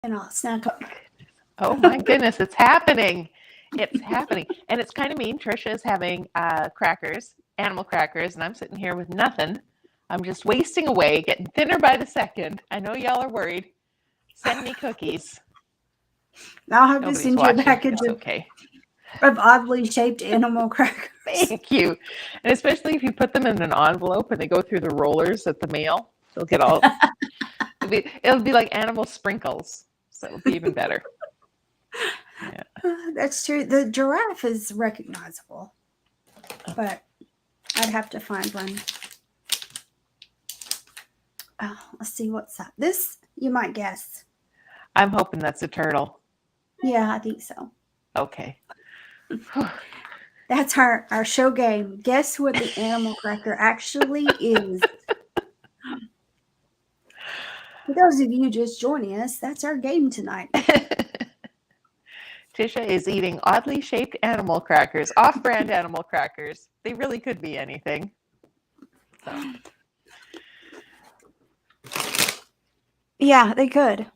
and I'll snack up. Oh my goodness, it's happening. It's happening. And it's kind of mean. Trisha is having crackers, animal crackers, and I'm sitting here with nothing. I'm just wasting away, getting thinner by the second. I know y'all are worried. Send me cookies. I'll have to send you a package of oddly shaped animal crackers. Thank you. And especially if you put them in an envelope and they go through the rollers at the mail, they'll get all, it'll be like animal sprinkles. So it'll be even better. Yeah. That's true. The giraffe is recognizable, but I'd have to find one. Oh, let's see, what's that? This, you might guess. I'm hoping that's a turtle. Yeah, I think so. Okay. That's our show game. Guess what the animal cracker actually is. For those of you just joining us, that's our game tonight. Tisha is eating oddly shaped animal crackers, off-brand animal crackers. They really could be anything. So. Yeah, they could.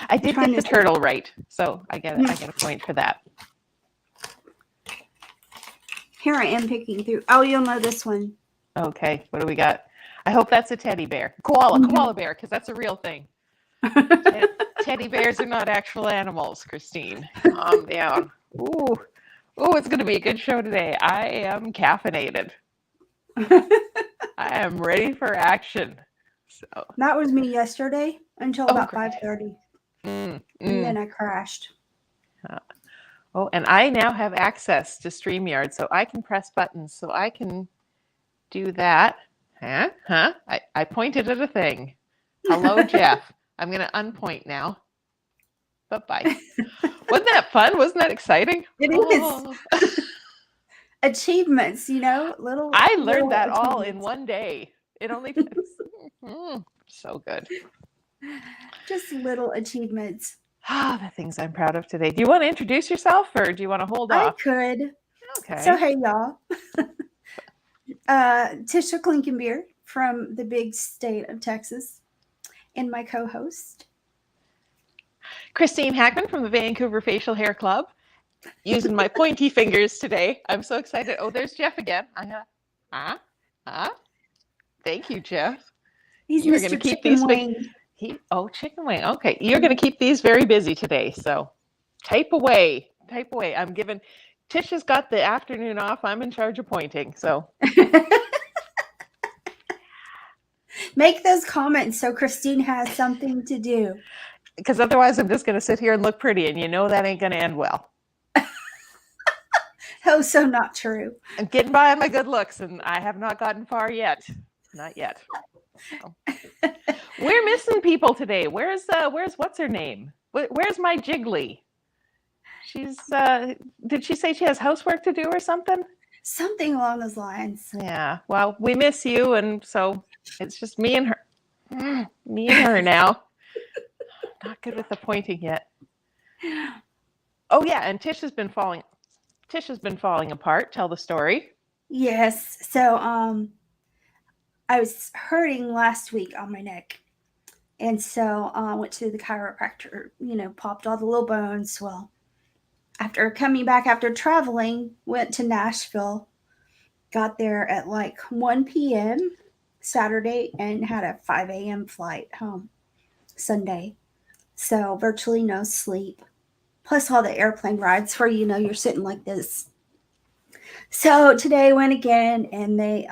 I did get the turtle right, so I get a point for that. Here I am picking through. Oh, you'll know this one. Okay, what do we got? I hope that's a teddy bear. Koala bear, because that's a real thing. Teddy bears are not actual animals, Christine. Calm down. Ooh, it's going to be a good show today. I am caffeinated. I am ready for action. So. That was me yesterday until about 5:30. And then I crashed. And I now have access to StreamYard, so I can press buttons, so I can do that. I pointed at a thing. Hello, Jeff. I'm going to unpoint now. Bye-bye. Wasn't that fun? Wasn't that exciting? It is. Achievements, little. I learned that all in one day. It only took so good. Just little achievements. The things I'm proud of today. Do you want to introduce yourself or do you want to hold off? I could. Okay. So, hey, y'all. Tisha Klinkenbeer from the big state of Texas and my co-host. Christine Hackman from the Vancouver Facial Hair Club. Using my pointy fingers today. I'm so excited. Oh, there's Jeff again. Thank you, Jeff. You're going to keep these wing. Chicken wing. Okay. You're going to keep these very busy today. So type away. I'm giving Tisha's got the afternoon off. I'm in charge of pointing. So make those comments so Christine has something to do. Because otherwise I'm just going to sit here and look pretty, and that ain't going to end well. Oh, so not true. I'm getting by on my good looks, and I have not gotten far yet. Not yet. So. We're missing people today. Where's what's her name? Where's my Jiggly? She's did she say she has housework to do or something? Something along those lines. Yeah. Well, we miss you, and so it's just me and her. Me and her now. Not good with the pointing yet. Oh yeah, and Tisha's been falling apart. Tell the story. Yes. So I was hurting last week on my neck. And so I went to the chiropractor, popped all the little bones. Well, after coming back after traveling, went to Nashville, got there at like 1 p.m. Saturday and had a 5 a.m. flight home Sunday. So virtually no sleep. Plus all the airplane rides where, you're sitting like this. So today I went again, and they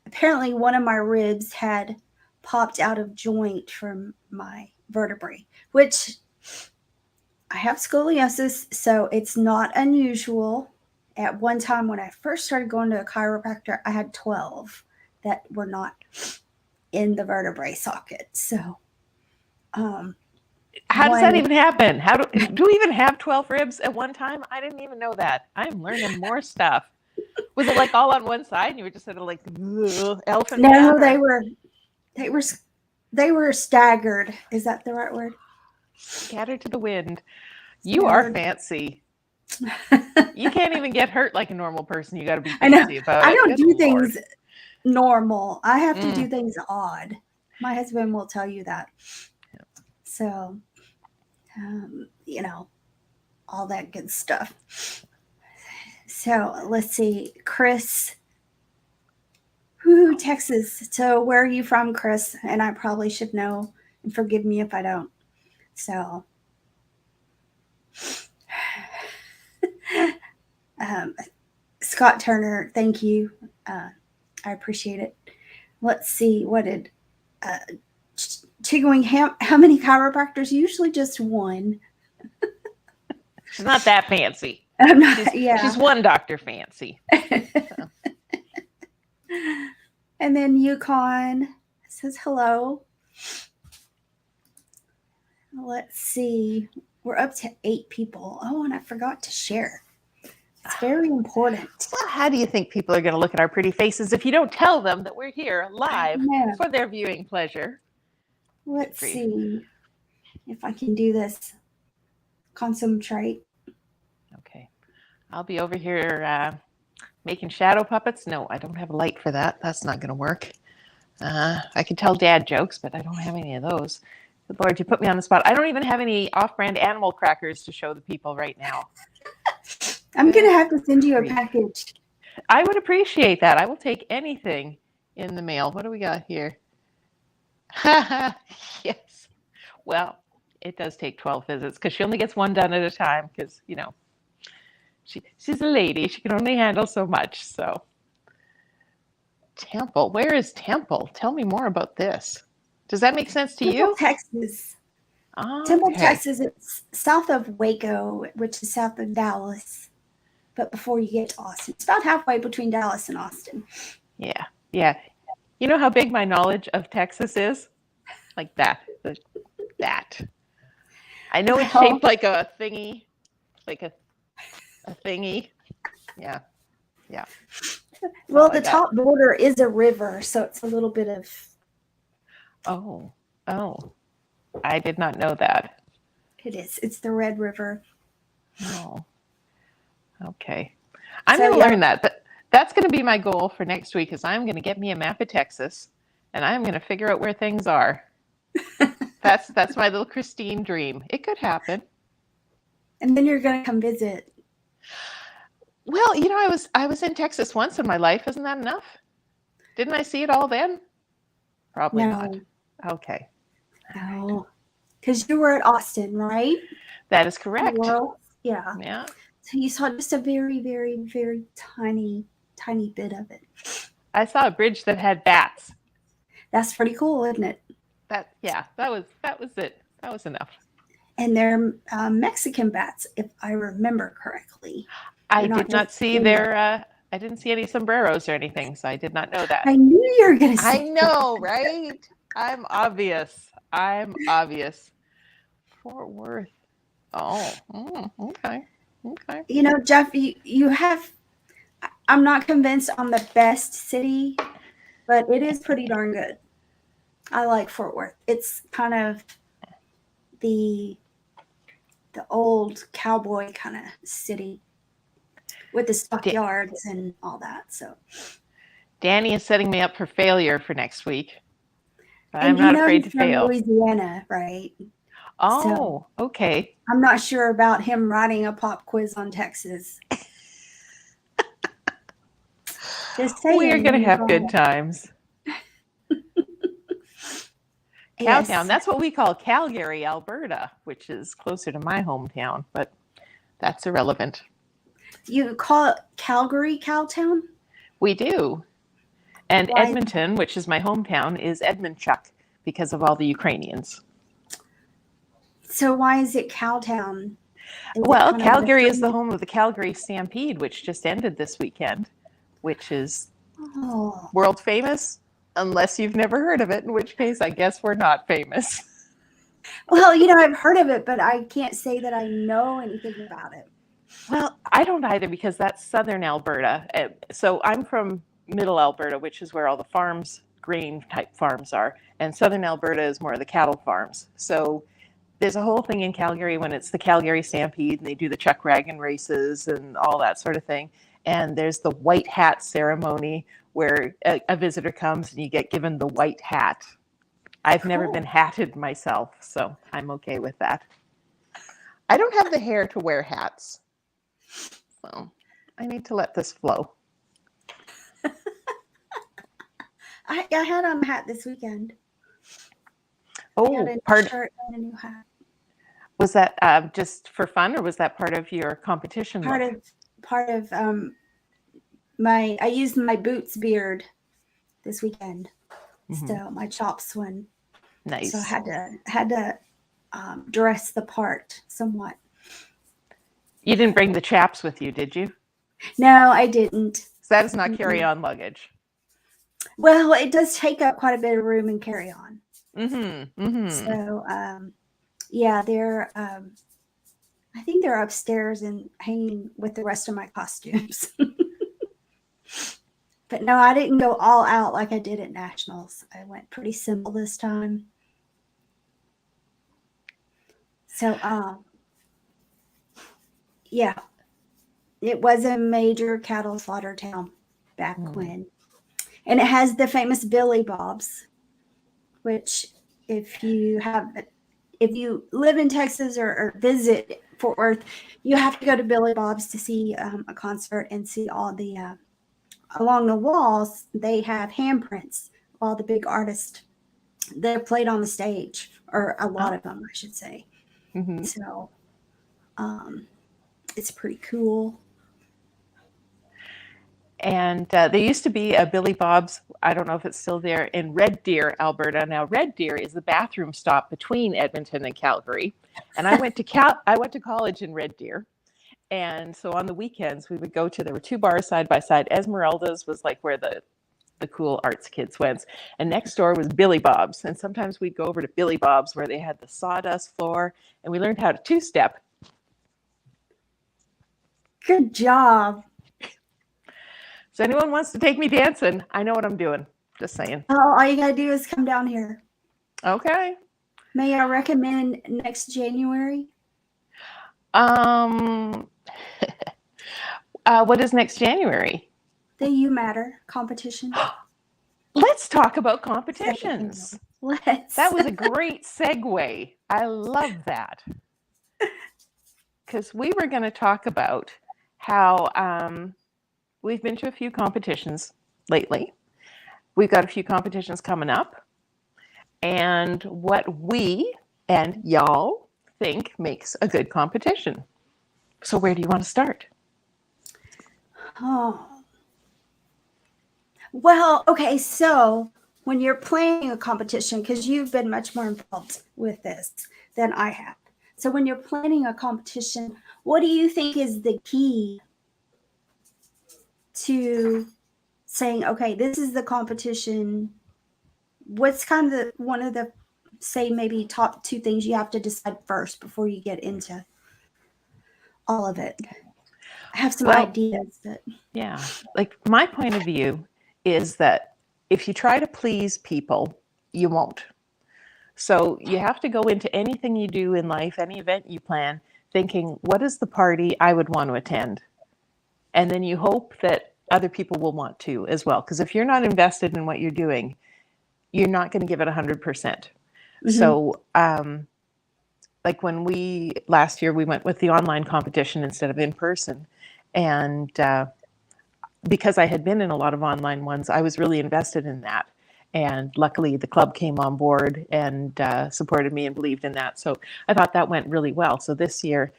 apparently one of my ribs had popped out of joint from my vertebrae, which I have scoliosis, so it's not unusual. At one time when I first started going to a chiropractor, I had 12 that were not in the vertebrae socket. So how does that even happen? How do we even have 12 ribs at one time? I didn't even know that. I'm learning more stuff. Was it like all on one side and you were just sort of like elephant? No, they were staggered. Is that the right word? Scattered to the wind. You are fancy. You can't even get hurt like a normal person. You got to be fancy about it. I don't do things normal. I have to do things odd. My husband will tell you that. So, all that good stuff. So let's see, Chris. Whoo, Texas. So where are you from, Chris? And I probably should know, and forgive me if I don't. So, um, Scott Turner, thank you. I appreciate it. Let's see, what did Chigoing, how many chiropractors? Usually just one. She's not that fancy. I'm not, She's one doctor fancy. So. And then Yukon says hello. Let's see. We're up to 8 people. Oh, and I forgot to share. It's very important. Well, how do you think people are going to look at our pretty faces if you don't tell them that we're here live for their viewing pleasure? Let's see if I can do this. Concentrate. Okay. I'll be over here making shadow puppets. No, I don't have a light for that. That's not going to work. I can tell dad jokes, but I don't have any of those. Good Lord, you put me on the spot. I don't even have any off-brand animal crackers to show the people right now. I'm going to have to send you a package. I would appreciate that. I will take anything in the mail. What do we got here? Yes. Well, it does take 12 visits because she only gets one done at a time because, she's a lady. She can only handle so much. So, Temple. Where is Temple? Tell me more about this. Does that make sense to you? Texas. Oh, Temple, okay. Texas. It's south of Waco, which is south of Dallas. But before you get to Austin, it's about halfway between Dallas and Austin. Yeah. Yeah. You know how big my knowledge of Texas is? Like that. That. I know it's shaped like a thingy. Like a thingy. Yeah. Yeah. Well, the top border is a river, so it's a little bit of... Oh. I did not know that. It is. It's the Red River. Oh. Okay. I'm going to learn that. But that's going to be my goal for next week is I'm going to get me a map of Texas and I'm going to figure out where things are. That's my little Christine dream. It could happen. And then you're going to come visit. Well, I was in Texas once in my life. Isn't that enough? Didn't I see it all then? Probably not. Okay. No. Because you were at Austin, right? That is correct. Well, yeah. Yeah. So you saw just a very, very, very tiny bit of it. I saw a bridge that had bats. That's pretty cool, isn't it? That was it. That was enough. And they're Mexican bats, if I remember correctly. I did not see I didn't see any sombreros or anything, so I did not know that. I knew you were going to say I know, right? I'm obvious. Fort Worth. Oh, okay. Okay. Jeff, you have... I'm not convinced on the best city, but it is pretty darn good. I like Fort Worth. It's kind of the old cowboy kind of city with the stockyards and all that. So Danny is setting me up for failure for next week. But I'm not afraid to fail. Louisiana, right? Oh, so, okay. I'm not sure about him writing a pop quiz on Texas. Just saying, we are going to have good times. Yes. Cowtown, that's what we call Calgary, Alberta, which is closer to my hometown, but that's irrelevant. You call it Calgary, Cowtown? We do. And why? Edmonton, which is my hometown, is Edmundchuk because of all the Ukrainians. So why is it Cowtown? Well, Calgary is the home of the Calgary Stampede, which just ended this weekend, which is world famous, unless you've never heard of it, in which case I guess we're not famous. Well, I've heard of it, but I can't say that I know anything about it. Well, I don't either because that's southern Alberta. So I'm from middle Alberta, which is where all the farms, grain type farms are. And southern Alberta is more of the cattle farms. So there's a whole thing in Calgary when it's the Calgary Stampede and they do the chuck wagon races and all that sort of thing. And there's the white hat ceremony where a visitor comes and you get given the white hat. I've never Cool. been hatted myself, so I'm okay with that. I don't have the hair to wear hats, so I need to let this flow. I had on a hat this weekend. I got Oh, a new part shirt and a new hat. was that just for fun, or was that part of your competition Part look? of part of I used my boots beard this weekend. Mm-hmm. So my chops went. Nice. So I had to dress the part somewhat. You didn't bring the chaps with you, did you? No, I didn't. So that is not carry-on luggage. Well, it does take up quite a bit of room and carry on. Mm-hmm. Mm-hmm. So yeah, they're I think they're upstairs and hanging with the rest of my costumes. But no, I didn't go all out like I did at Nationals. I went pretty simple this time. So yeah, it was a major cattle slaughter town back when. And it has the famous Billy Bobs, which if you live in Texas or visit Fort Worth, you have to go to Billy Bob's to see a concert and see all the along the walls. They have handprints of all the big artists that have played on the stage, or a lot of them, I should say. Mm-hmm. So it's pretty cool. And there used to be a Billy Bob's, I don't know if it's still there, in Red Deer, Alberta. Now, Red Deer is the bathroom stop between Edmonton and Calgary. And I went to college in Red Deer. And so on the weekends, we would go to, there were two bars side by side. Esmeralda's was like where the cool arts kids went. And next door was Billy Bob's. And sometimes we'd go over to Billy Bob's where they had the sawdust floor. And we learned how to two-step. Good job. So anyone wants to take me dancing, I know what I'm doing. Just saying. Oh, all you gotta do is come down here. Okay. May I recommend next January? What is next January? The You Matter competition. Let's talk about competitions. Let's. That was a great segue. I love that. Because we were going to talk about how we've been to a few competitions lately. We've got a few competitions coming up. And what we and y'all think makes a good competition. So where do you want to start? Oh. Well, okay, so when you're planning a competition, because you've been much more involved with this than I have. So when you're planning a competition, what do you think is the key to saying, okay, this is the competition? What's kind of one of the, say, maybe top two things you have to decide first before you get into all of it? I have some ideas, but yeah, like my point of view is that if you try to please people, you won't. So you have to go into anything you do in life, any event you plan, thinking, what is the party I would want to attend? And then you hope that other people will want to as well. Because if you're not invested in what you're doing, you're not going to give it 100%. Mm-hmm. So like when last year, we went with the online competition instead of in person. And because I had been in a lot of online ones, I was really invested in that. And luckily, the club came on board and supported me and believed in that. So I thought that went really well. So this year,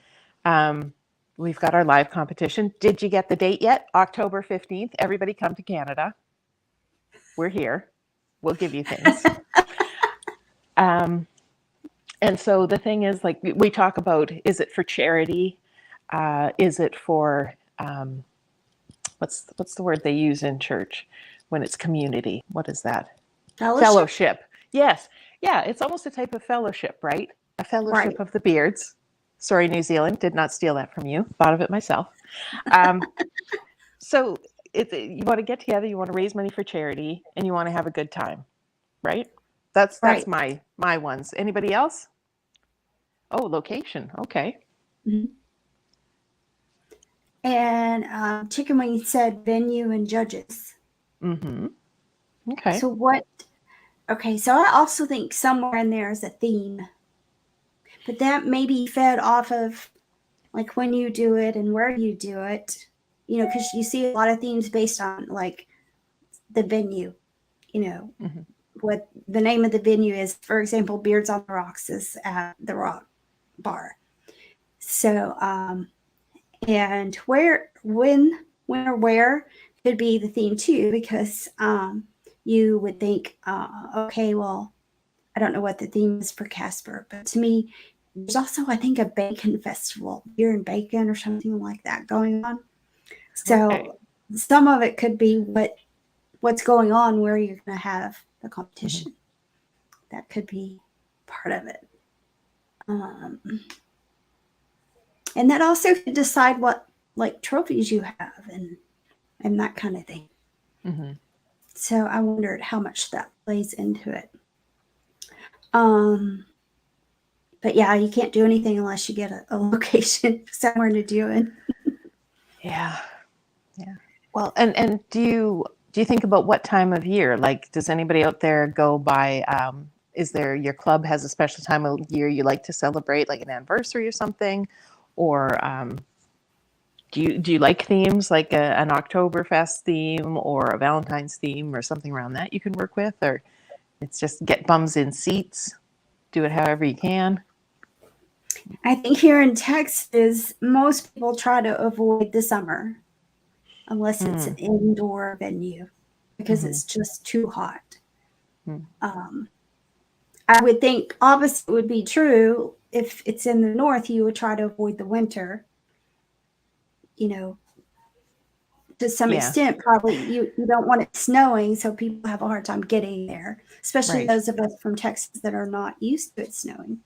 we've got our live competition. Did you get the date yet? October 15th. Everybody come to Canada. We're here. We'll give you things. And so the thing is, like, we talk about, is it for charity? Is it for, what's the word they use in church when it's community? What is that? Fellowship. Yes. Yeah, it's almost a type of fellowship, right? A fellowship of the beards. Sorry, New Zealand, did not steal that from you. Thought of it myself. So you want to get together, you want to raise money for charity, and you want to have a good time, right? That's my ones. Anybody else? Oh, location. Okay. Mm-hmm. And Chicken Wing said venue and judges. Mm-hmm. Okay. So what Okay, so I also think somewhere in there is a theme, but that may be fed off of like when you do it and where you do it. Because you see a lot of themes based on like the venue. You know Mm-hmm. what the name of the venue is. For example, Beards on the Rocks is at the Rock Bar. So, and when or where could be the theme too, because you would think, okay, well, I don't know what the theme is for Casper, but to me, there's also, I think, a bacon festival, beer and bacon or something like that going on. Okay. So some of it could be what's going on where you're going to have the Mm-hmm. competition. That could be part of it. Um, and that also could decide what like trophies you have and that kind of thing. Mm-hmm. So I wondered how much that plays into it. Um, but yeah, you can't do anything unless you get a location somewhere to do it. Yeah. Yeah. Well, and do you think about what time of year? Like, does anybody out there go by? Is there your club has a special time of year you like to celebrate, like an anniversary or something, or do you like themes like an Oktoberfest theme or a Valentine's theme or something around that you can work with, or it's just get bums in seats, do it however you can. I think here in Texas, most people try to avoid the summer unless it's an Mm, indoor venue because mm-hmm, it's just too hot. mm. Um, I would think opposite would be true if it's in the north. You would try to avoid the winter. You know, to some Yeah, extent, probably you don't want it snowing, so people have a hard time getting there, especially right. those of us from Texas that are not used to it snowing.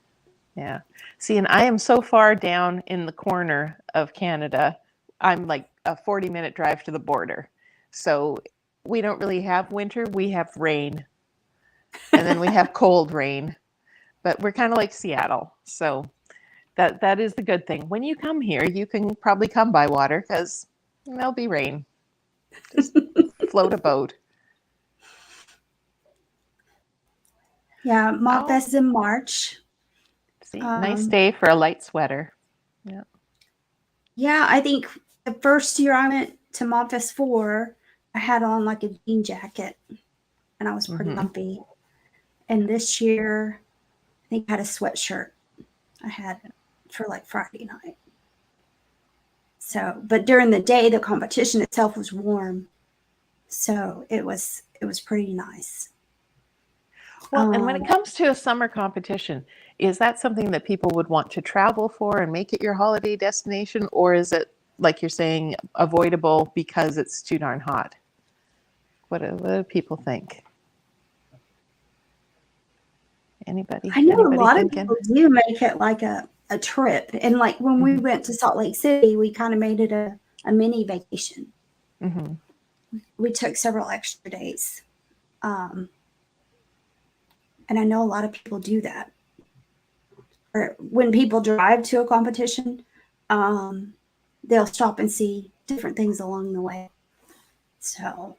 Yeah. See, and I am so far down in the corner of Canada. I'm like a 40-minute drive to the border. So we don't really have winter. We have rain. And then we have cold rain. But we're kind of like Seattle. So that is the good thing. When you come here, you can probably come by water because there'll be rain. Just float a boat. Yeah, Oh, Montfest is in March. see, nice Um, day for a light sweater. Yeah. yeah, I think the first year I went to Montfest 4, I had on like a jean jacket and I was pretty Mm-hmm. comfy. And this year, I think I had a sweatshirt I had for like Friday night. So, but during the day, the competition itself was warm, so it was pretty nice. Well, and when it Um, comes to a summer competition, is that something that people would want to travel for and make it your holiday destination? Or is it, like you're saying, avoidable because it's too darn hot? What do people think? Anybody? I know a Anybody lot of thinking? people do make it like a trip, and like when we Mm-hmm. went to Salt Lake City, we kind of made it a mini vacation. Mm-hmm. We took several extra days, um, and I know a lot of people do that. Or when people drive to a competition, um, they'll stop and see different things along the way. So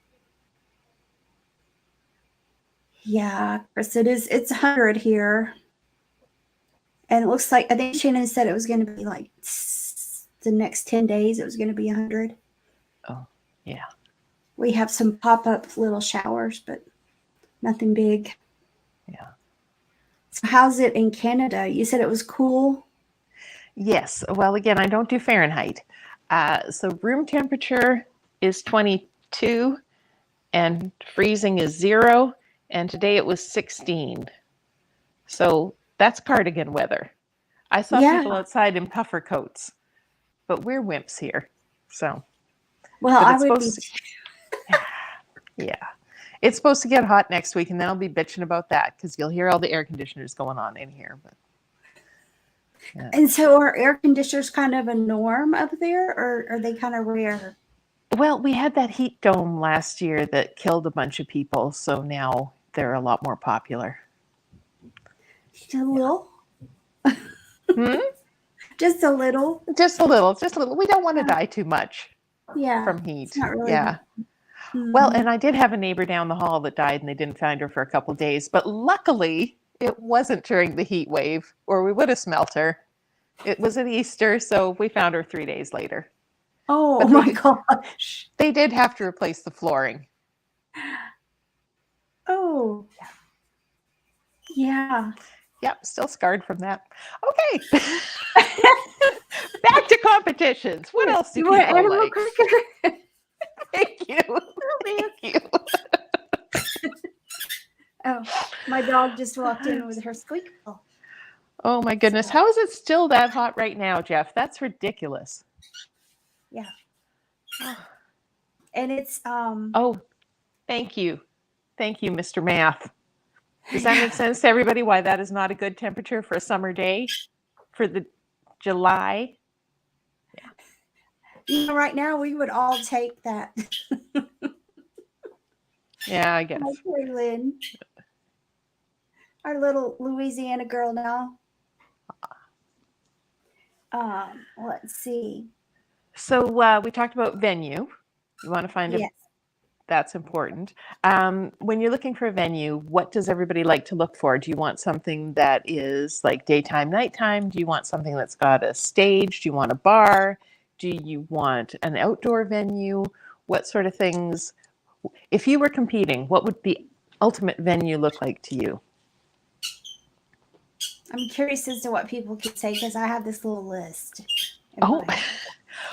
yeah, Chris, it's 100 here. And it looks like I think Shannon said it was going to be like the next 10 days, it was going to be 100. Oh, yeah. We have some pop up little showers, but nothing big. Yeah. So, how's it in Canada? You said it was cool. Yes. Well, again, I don't do Fahrenheit. So room temperature is 22 and freezing is 0. And today it was 16. So that's cardigan weather. I saw Yeah. people outside in puffer coats, but we're wimps here. So, Well, but I it's would be. supposed to, yeah, it's supposed to get hot next week, and then I'll be bitching about that because you'll hear all the air conditioners going on in here. But yeah. And so, are air conditioners kind of a norm up there, or are they kind of rare? Well, we had that heat dome last year that killed a bunch of people, so now they're a lot more popular. Just a Yeah. little. Hmm? Just a little. Just a little, just a little. We don't want to Yeah. die too much Yeah. from It's heat. not really. Yeah. Well, Mhm. and I did have a neighbor down the hall that died and they didn't find her for a couple days, but luckily it wasn't during the heat wave or we would have smelt her. It was at Easter, so we found her 3 days later. Oh But they my did, gosh. they did have to replace the flooring. Oh, yeah. Yep, still scarred from that. Okay. Back to competitions. What Here, else do you want people animal like? cracker? Thank you. Thank you. Oh, my dog just walked in with her squeak ball. Oh my goodness. So, How is it still that hot right now, Jeff? That's ridiculous. yeah. And it's Oh, thank you. Thank you, Mr. Math. Does that make yeah. sense to everybody why that is not a good temperature for a summer day for the July? Right now we would all take that. Yeah, I My guess. poor Lynn, our little Louisiana girl now. Let's see. So we talked about venue. You want to find a Yes. that's important. When you're looking for a venue, what does everybody like to look for? Do you want something that is like daytime, nighttime? Do you want something that's got a stage? Do you want a bar? Do you want an outdoor venue? What sort of things? If you were competing, what would the ultimate venue look like to you? I'm curious as to what people could say because I have this little list in Oh, mind.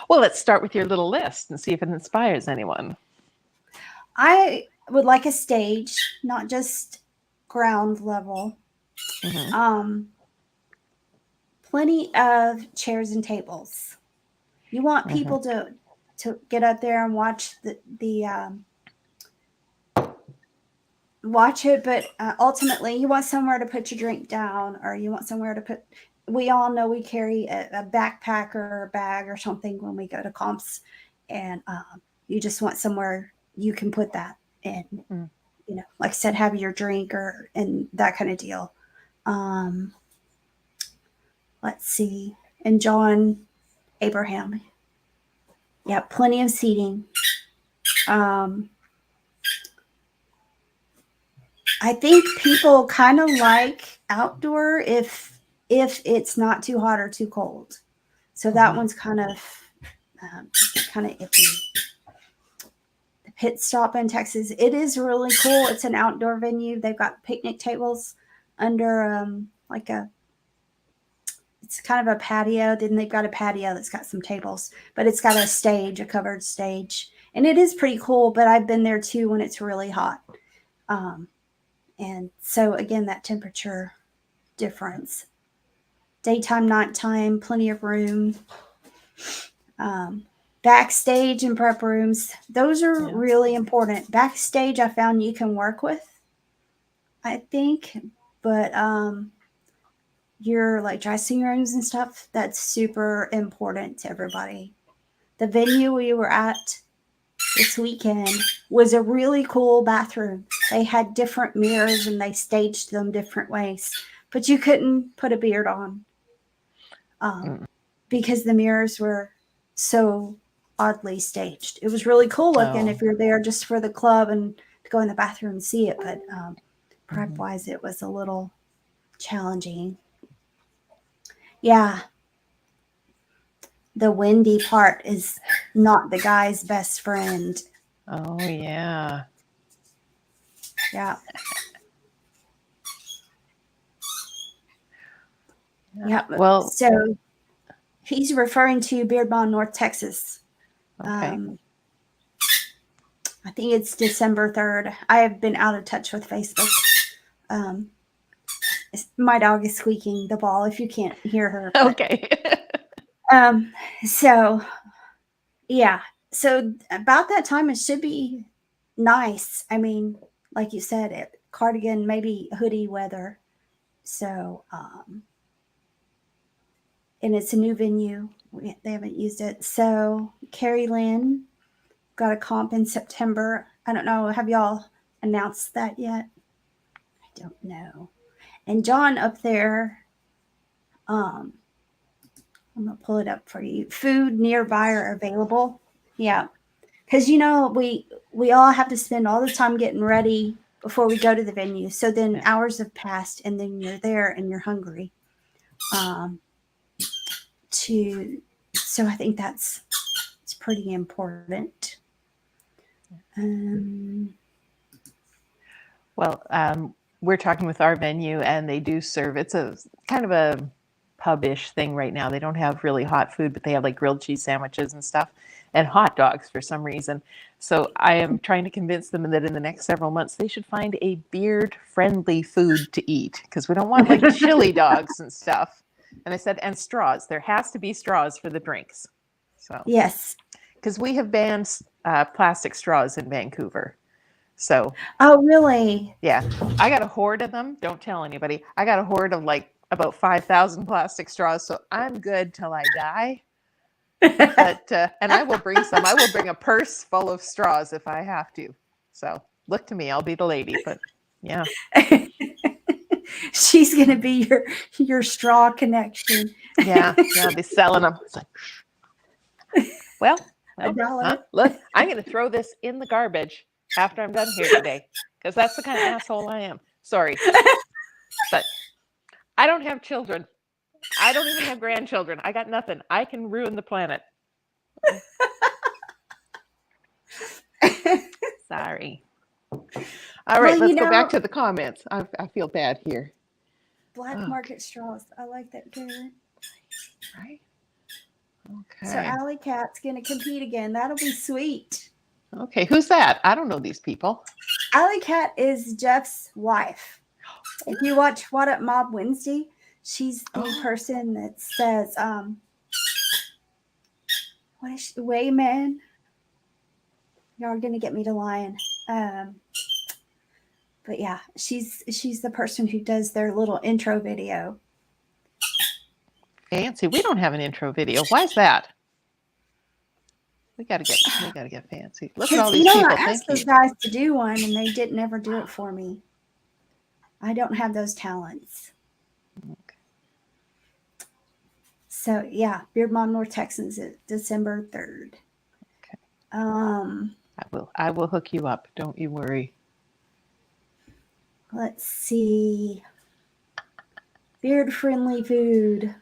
well, let's start with your little list and see if it inspires anyone. I would like a stage, not just ground level. Mhm. Plenty of chairs and tables. You want Mhm. people to get up there and watch the watch it, but ultimately you want somewhere to put your drink down, or you want somewhere to put. We all know we carry a backpack or a bag or something when we go to comps, and you just want somewhere you can put that in. Mm. Like I said, have your drink or and that kind of deal. Um, let's see, and John Abraham, yeah, plenty of seating. Um, I think people kind of like outdoor if it's not too hot or too cold. So that Mhm. one's um, kind of iffy. The pit stop in Texas, it is really cool. It's an outdoor venue. They've got picnic tables under like a it's kind of a patio. Then they've got a patio that's got some tables, but it's got a stage, a covered stage, and it is pretty cool. But I've been there too when it's really hot. Um, and so again, that temperature difference. Daytime, nighttime, plenty of room. Backstage and prep rooms, those are Yeah. really important. Backstage, I found you can work with, I think, but your like dressing rooms and stuff, that's super important to everybody. The venue we were at this weekend was a really cool bathroom. They had different mirrors and they staged them different ways, but you couldn't put a beard on um, Mm. because the mirrors were so oddly staged. It was really cool looking Oh. if you're there just for the club and to go in the bathroom and see it, but prep Mhm. wise, it was a little challenging. Yeah, the windy part is not the guy's best friend. Oh yeah. Yeah. Yeah. Yeah. Well, So he's referring to Beardmont, North Texas. okay. Um, I think it's December 3rd. I have been out of touch with Facebook. Um, my dog is squeaking the ball if you can't hear her. But Okay. um, so yeah. So about that time, it should be nice. I mean, like you said, cardigan, maybe hoodie weather. So, and it's a new venue. They haven't used it. So, Carrie Lynn got a comp in September. I don't know. Have y'all announced that yet? I don't know. And John up there, um, I'm gonna pull it up for you. Food nearby are available. Yeah. because we all have to spend all the time getting ready before we go to the venue. So then Yeah. hours have passed, and then you're there and you're hungry. To so I think it's pretty important. Um, Well, we're talking with our venue, and they do serve. It's a kind of a pub-ish thing right now. They don't have really hot food, but they have like grilled cheese sandwiches and stuff, and hot dogs for some reason. So I am trying to convince them that in the next several months they should find a beard-friendly food to eat, because we don't want like chili dogs and stuff. And I said, and straws. There has to be straws for the drinks. So yes. because we have banned plastic straws in Vancouver. So Oh, really? yeah, I got a hoard of them. Don't tell anybody. I got a hoard of like about 5,000 plastic straws, so I'm good till I die. But and I will bring some. I will bring a purse full of straws if I have to. So look to me. I'll be the lady. But yeah, She's gonna be your straw connection. yeah. I'll be selling them. It's like, well, $1. look, I'm going to throw this in the garbage after I'm done here today, because that's the kind of asshole I am. Sorry, but I don't have children. I don't even have grandchildren. I got nothing. I can ruin the planet. Sorry. All right, let's go back to the comments. I feel bad here. Black market straws. I like that, Karen. Right? Okay. So Alley Cat's gonna compete again. That'll be sweet. Okay, who's that? I don't know these people. Alley Cat is Jeff's wife. If you watch What Up Mob Wednesday, she's the person that says, what is she? Wayman. Y'all are gonna get me to lying. But yeah, she's the person who does their little intro video. Fancy. We don't have an intro video. Why is that? We gotta get fancy. Look at all these people. I asked those guys to do one, and they didn't ever do it for me. I don't have those talents. Okay. So yeah, Beard Mom North Texans is December 3rd. Okay. I will hook you up. Don't you worry. Let's see. Beard friendly food.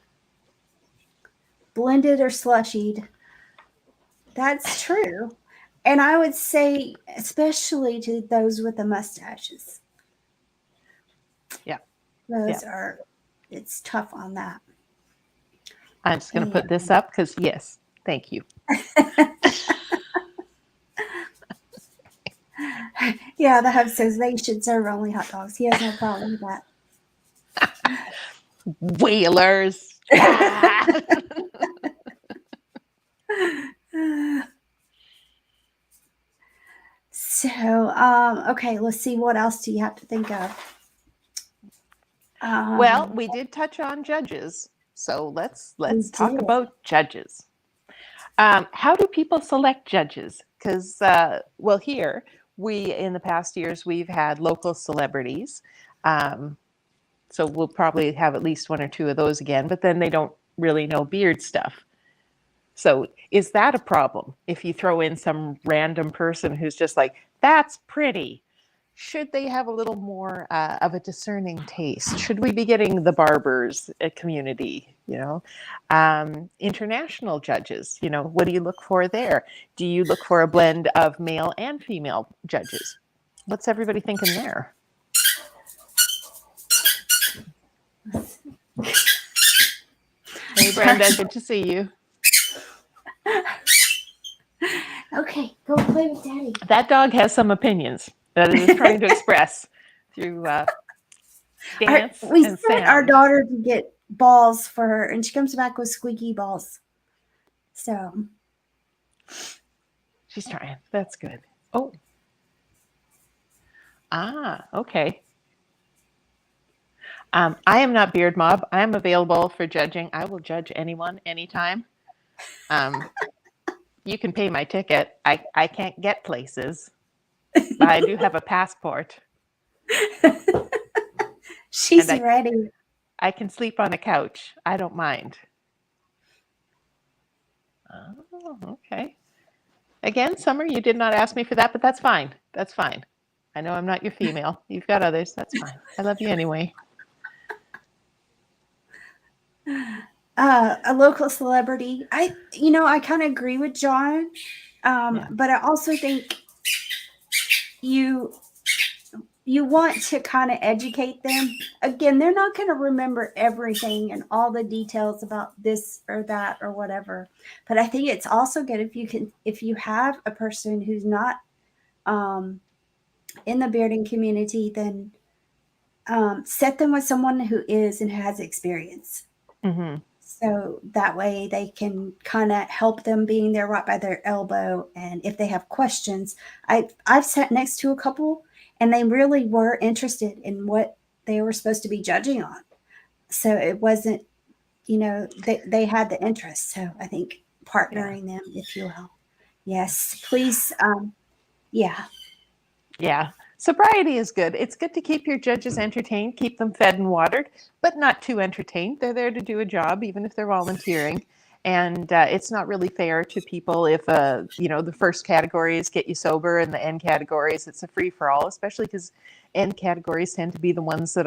Blended or slushied. That's true. And I would say, especially to those with the mustaches. Yeah. Those are, it's tough on that. I'm just going to put this up because, yes, thank you. Yeah, the hub says they should serve only hot dogs. He has no problem with that. Whalers. So, okay, let's see. What else do you have to think of? Well, we did touch on judges, so let's talk about judges. How do people select judges? Because, well, here in the past years we've had local celebrities, so we'll probably have at least one or two of those again. But then they don't really know beard stuff. So is that a problem if you throw in some random person who's just like, that's pretty? Should they have a little more of a discerning taste? Should we be getting the barbers community, international judges, what do you look for there? Do you look for a blend of male and female judges? What's everybody thinking there? Hey, Brenda, good to see you. Okay, go play with Daddy. That dog has some opinions that it is trying to express through dance we and sent sound. our daughter to get balls for her, and she comes back with squeaky balls. So she's trying. That's good. Oh. Okay. I am not Beard Mob. I am available for judging. I will judge anyone, anytime. You can pay my ticket. I can't get places, but I do have a passport. She's ready. I can sleep on a couch. I don't mind. Oh, okay. Again, Summer, you did not ask me for that, but that's fine. That's fine. I know I'm not your female. You've got others. That's fine. I love you anyway. A local celebrity. I kind of agree with John, Yeah. but I also think you want to kind of educate them. Again, they're not going to remember everything and all the details about this or that or whatever. But I think it's also good if you have a person who's not in the bearding community, then set them with someone who is and has experience. Mm-hmm. So that way they can kind of help them, being there right by their elbow. And if they have questions, I've sat next to a couple and they really were interested in what they were supposed to be judging on. So it wasn't, they had the interest. So I think partnering them, if you will. Yes, please. Yeah. Yeah. Sobriety is good. It's good to keep your judges entertained, keep them fed and watered, but not too entertained. They're there to do a job, even if they're volunteering. And it's not really fair to people if, the first category is get you sober and the end categories, it's a free for all, especially because end categories tend to be the ones that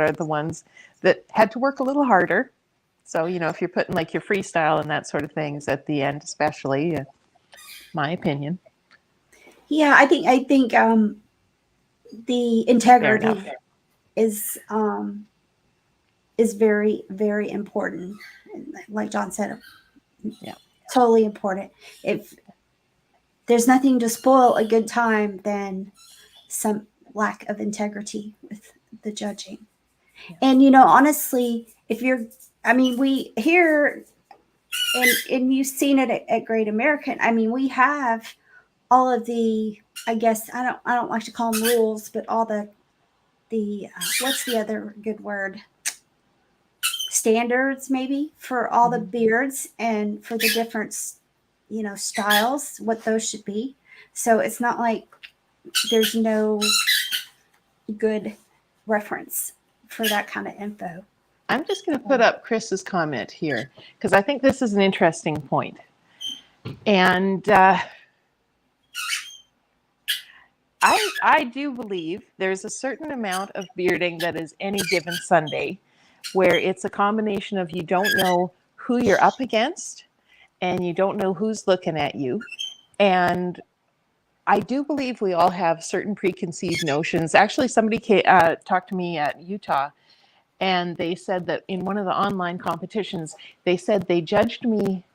had to work a little harder. So, if you're putting like your freestyle and that sort of things at the end, especially, my opinion. Yeah, I think the integrity is very, very important. And like John said, Yeah. totally important. If there's nothing to spoil a good time than some lack of integrity with the judging. Yeah. And honestly, we here, and you've seen it at Great American. I mean, we have all of the, I guess I don't like to call them rules, but all the what's the other good word? Standards, maybe, for all the beards and for the different styles, what those should be. So it's not like there's no good reference for that kind of info. I'm just going to put up Chris's comment here because I think this is an interesting point. And I do believe there's a certain amount of bearding that is any given Sunday where it's a combination of you don't know who you're up against and you don't know who's looking at you. And I do believe we all have certain preconceived notions. Actually, somebody talked to me at Utah, and they said that in one of the online competitions, they said they judged me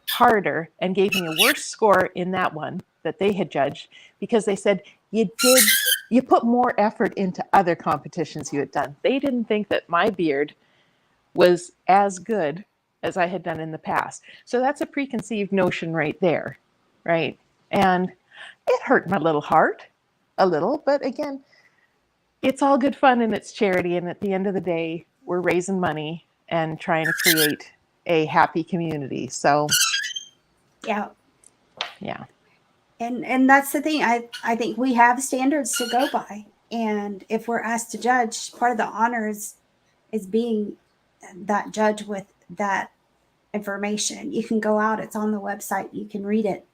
harder and gave me a worse score in that one that they had judged because they said you put more effort into other competitions you had done. They didn't think that my beard was as good as I had done in the past. So that's a preconceived notion right there, right? And it hurt my little heart a little, but again, it's all good fun and it's charity. And at the end of the day, we're raising money and trying to create a happy community. So, Yeah. yeah. And that's the thing. I think we have standards to go by. And if we're asked to judge, part of the honor is being that judge with that information. You can go out, it's on the website, you can read it.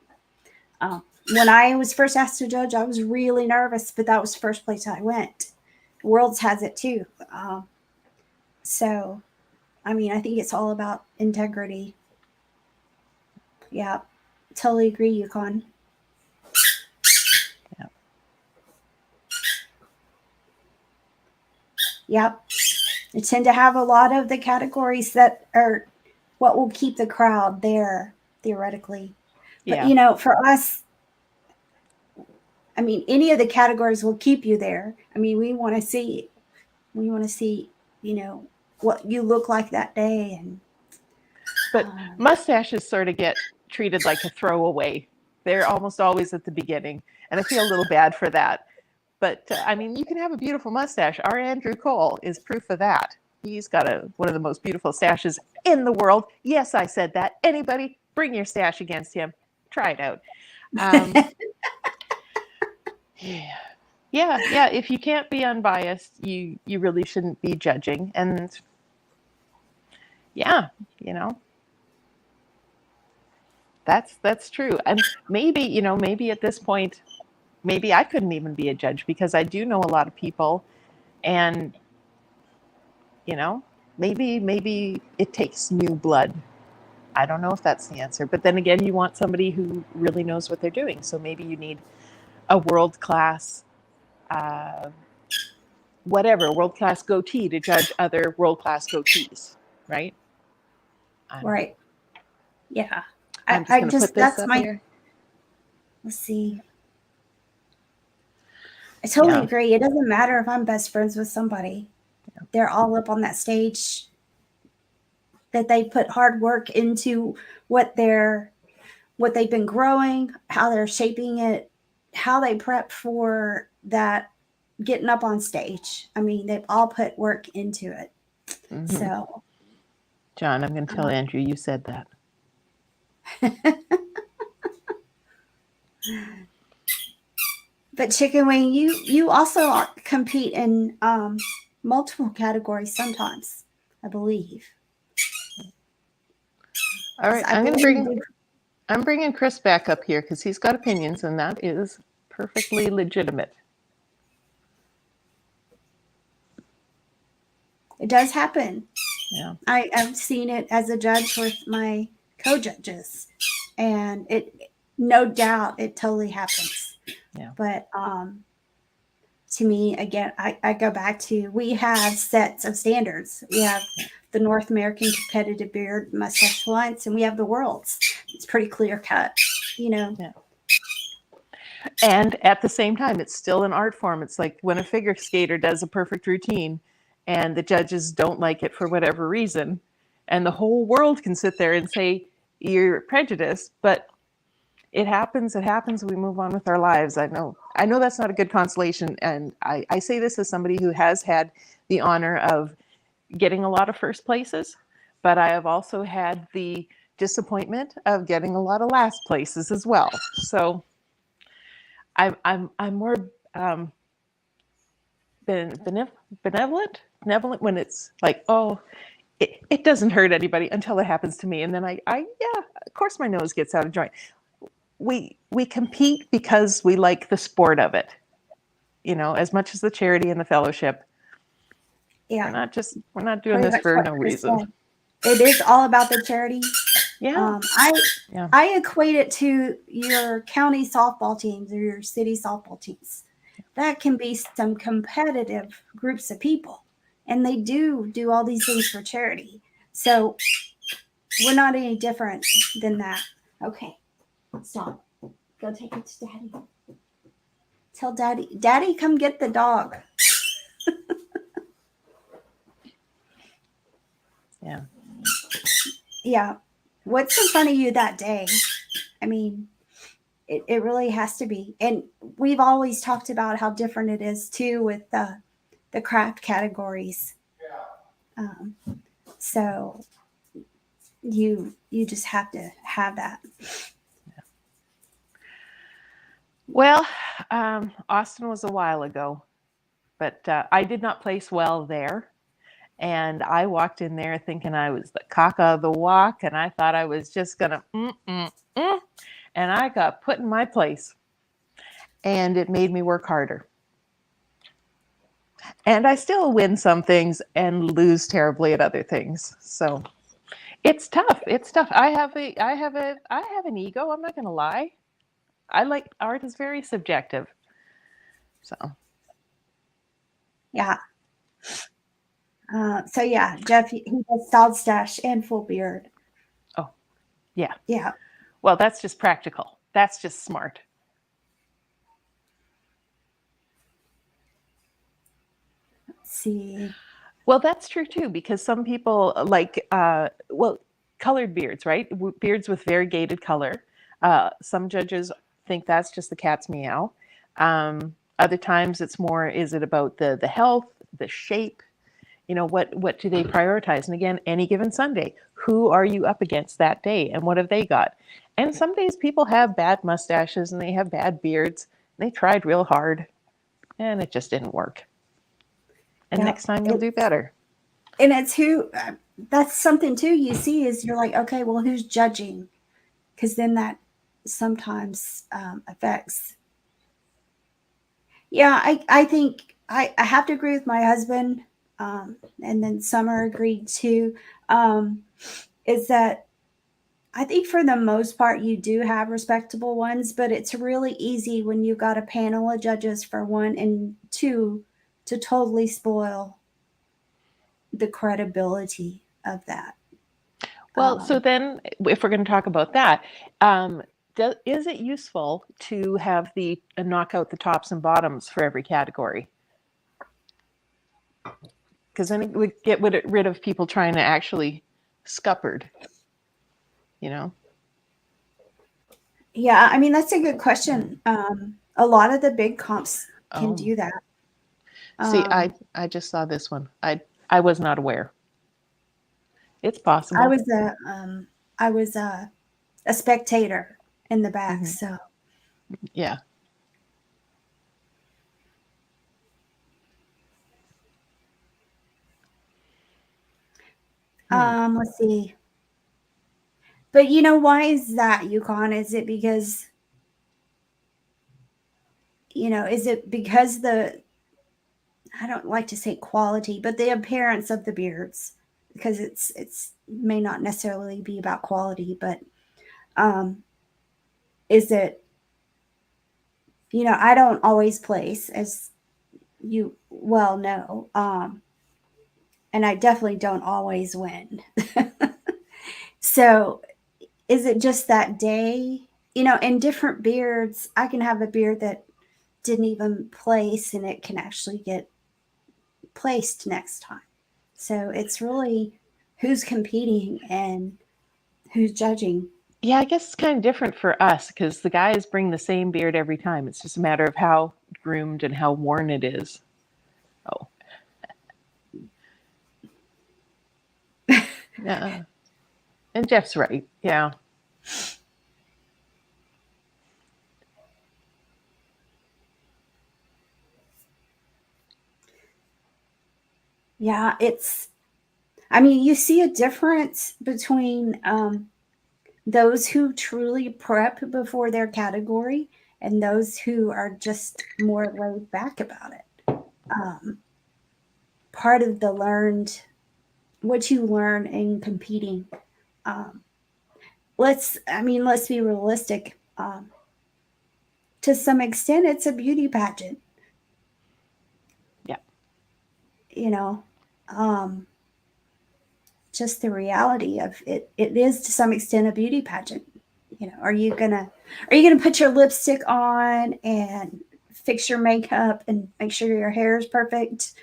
When I was first asked to judge, I was really nervous, but that was the first place I went. Worlds has it too. So, I mean, I think it's all about integrity. Yeah, totally agree, Yukon. Yeah. Yep. They tend to have a lot of the categories that are what will keep the crowd there, theoretically. But, Yeah. For us, I mean, any of the categories will keep you there. I mean, we want to see, what you look like that day. But mustaches sort of get treated like a throwaway. They're almost always at the beginning. And I feel a little bad for that. But I mean, you can have a beautiful mustache. Our Andrew Cole is proof of that. He's got one of the most beautiful stashes in the world. Yes, I said that. Anybody, bring your stash against him. Try it out. Yeah. If you can't be unbiased, you really shouldn't be judging. And yeah, That's true. And maybe, maybe at this point, maybe I couldn't even be a judge because I do know a lot of people, and maybe it takes new blood. I don't know if that's the answer, but then again, you want somebody who really knows what they're doing. So maybe you need a world class, uh, world class goatee to judge other world class goatees, right? Right. Yeah. I'm just I going to just, put this that's up my, here. let's see. I totally Yeah. agree. It doesn't matter if I'm best friends with somebody. They're all up on that stage, that they put hard work into what they've been growing, how they're shaping it, how they prep for that getting up on stage. I mean, they've all put work into it. Mm-hmm. So, John, I'm going to tell Andrew you said that. but Chicken Wing, you also compete in multiple categories sometimes, I believe. All right, I'm bringing Chris back up here because he's got opinions, and that is perfectly legitimate. It does happen. Yeah. I've seen it as a judge with my co-judges, and it, no doubt, it totally happens. Yeah. But to me, again, I go back to, we have sets of standards. We have the North American Competitive Beard Mustache Alliance, and we have the world's. It's pretty clear cut, Yeah. And at the same time, it's still an art form. It's like when a figure skater does a perfect routine and the judges don't like it for whatever reason, and the whole world can sit there and say, you're prejudiced, but it happens, we move on with our lives. I know that's not a good consolation. And I say this as somebody who has had the honor of getting a lot of first places, but I have also had the disappointment of getting a lot of last places as well. So I'm more benevolent when it's like, oh, it doesn't hurt anybody until it happens to me. And then yeah, of course my nose gets out of joint. We compete because we like the sport of it, as much as the charity and the fellowship. Yeah. We're not doing this for no reason. It is all about the charity. Yeah. I equate it to your county softball teams or your city softball teams. That can be some competitive groups of people, and they do all these things for charity. So we're not any different than that. Okay, stop. Go take it to Daddy. Tell Daddy, come get the dog. Yeah. Yeah. What's in front of you that day? I mean, it really has to be. And we've always talked about how different it is too with the craft categories. So you just have to have that. Yeah. Well, Austin was a while ago, but I did not place well there. And I walked in there thinking I was the cock of the walk, and I thought I was just gonna, and I got put in my place, and it made me work harder. And I still win some things and lose terribly at other things. So it's tough. I have an ego. I'm not gonna lie. Art is very subjective. So yeah. So yeah, Jeff, he does styled stash and full beard. Oh, yeah. Yeah. Well, that's just practical. That's just smart. Let's see. Well, that's true too, because some people like, colored beards, right? Beards with variegated color. Some judges think that's just the cat's meow. Other times it's more, is it about the health, the shape? What do they prioritize? And again, any given Sunday, who are you up against that day and what have they got? And some days people have bad mustaches and they have bad beards. They tried real hard and it just didn't work. And next time you'll do better. And it's that's something too you see is you're like, okay, well, who's judging? because then that sometimes affects. Yeah, I think I have to agree with my husband, and then Summer agreed too. Um, is that I think for the most part you do have respectable ones, but it's really easy when you've got a panel of judges for one and two to totally spoil the credibility of that. Well, so Um, then, if we're going to talk about that, is it useful to have the knock out the tops and bottoms for every category? Because then it would get rid of people trying to actually scuppered, you know? yeah, I mean that's a good question. A lot of the big comps can Oh, do that. see, Um, I just saw this one. I was not aware. It's I possible. was a spectator in the back, Hmm. so Yeah. Hmm. let's see. But you know why is that, Yukon? Is it because is it because the I don't like to say quality, but the appearance of the beards, because it's may not necessarily be about quality, but um, is it I don't always place, as you well know, and I definitely don't always win. So is it just that day? In different beards, I can have a beard that didn't even place and it can actually get placed next time. So it's really who's competing and who's judging. Yeah, I guess it's kind of different for us because the guys bring the same beard every time. It's just a matter of how groomed and how worn it is. Oh, yeah. And Jeff's right. Yeah. Yeah, I mean, you see a difference between those who truly prep before their category and those who are just more laid back about it. Part of the learned, what you learn in competing. Um, let's be realistic. To some extent, it's a beauty pageant, Yeah. you know. Um, just the reality of it. It is to some extent a beauty pageant. Are you gonna put your lipstick on and fix your makeup and make sure your hair is perfect,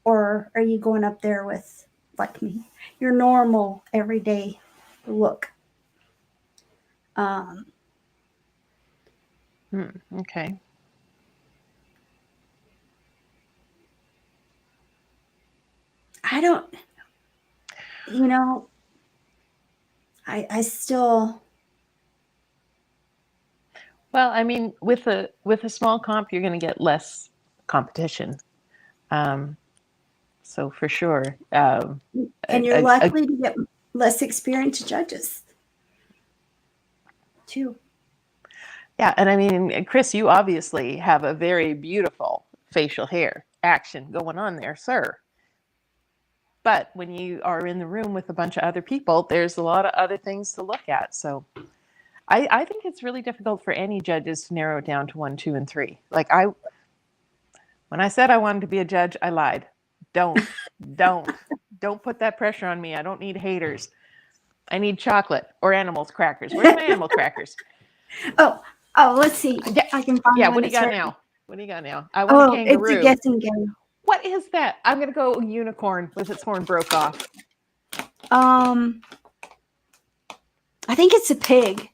or are you going up there with, like me, your normal everyday look? Um, Hmm. Okay. I don't, you know, I still, Well, I mean, with a small comp, you're going to get less competition. Um, so for sure, and you're a likely to get less experienced judges too. yeah, and I mean, Chris, you obviously have a very beautiful facial hair action going on there, sir. But when you are in the room with a bunch of other people, there's a lot of other things to look at. So I think it's really difficult for any judges to narrow it down to 1, 2, and 3. Like when I said I wanted to be a judge, I lied. Don't, don't, don't put that pressure on me. I don't need haters. I need chocolate or animals crackers. Where's my animal crackers? Oh, oh, let's see. Yeah, I can find yeah. one What do you that's got right. now? What do you got now? I want a Oh, it's a kangaroo. guessing game. What is that? I'm gonna go unicorn with its horn broke off. Um, I think it's a pig.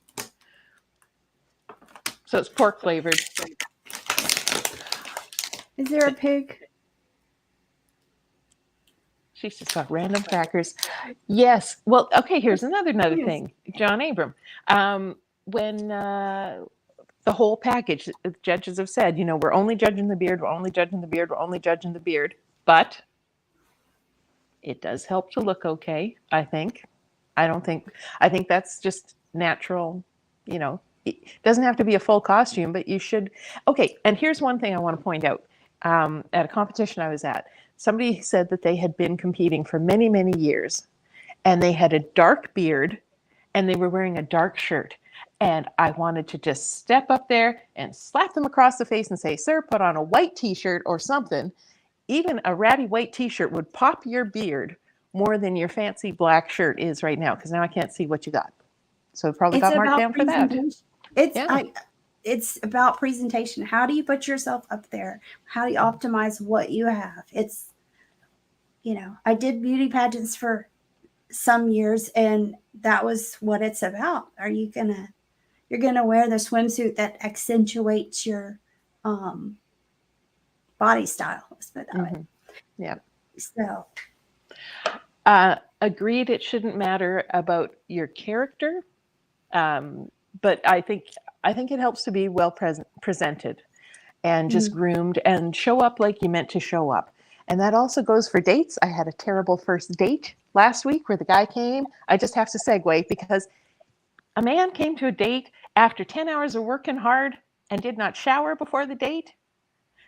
So it's pork flavored. Is there a pig? She's just got random crackers. Yes. Well, okay. Here's another Yes. thing. John Abram. When the whole package, the judges have said, we're only judging the beard. We're only judging the beard. We're only judging the beard. But it does help to look okay. I think. I don't think. I think that's just natural. You know, it doesn't have to be a full costume, but you should. Okay, and here's one thing I want to point out. At a competition I was at, somebody said that they had been competing for many, many years, and they had a dark beard, and they were wearing a dark shirt. And I wanted to just step up there and slap them across the face and say, "Sir, put on a white t-shirt or something." Even a ratty white t-shirt would pop your beard more than your fancy black shirt is right now, because now I can't see what you got. So it probably It's got marked about down for that. presentation. It's Yeah. I it's about presentation. How do you put yourself up there? How do you optimize what you have? It's, I did beauty pageants for some years, and that was what it's about. You're gonna wear the swimsuit that accentuates your um body style, let's put it that way. Mm-hmm. Yeah. So Agreed, it shouldn't matter about your character, but I think it helps to be well presented and just mhm. groomed and show up like you meant to show up. And that also goes for dates. I had a terrible first date last week where the guy came. I just have to segue because a man came to a date after 10 hours of working hard and did not shower before the date.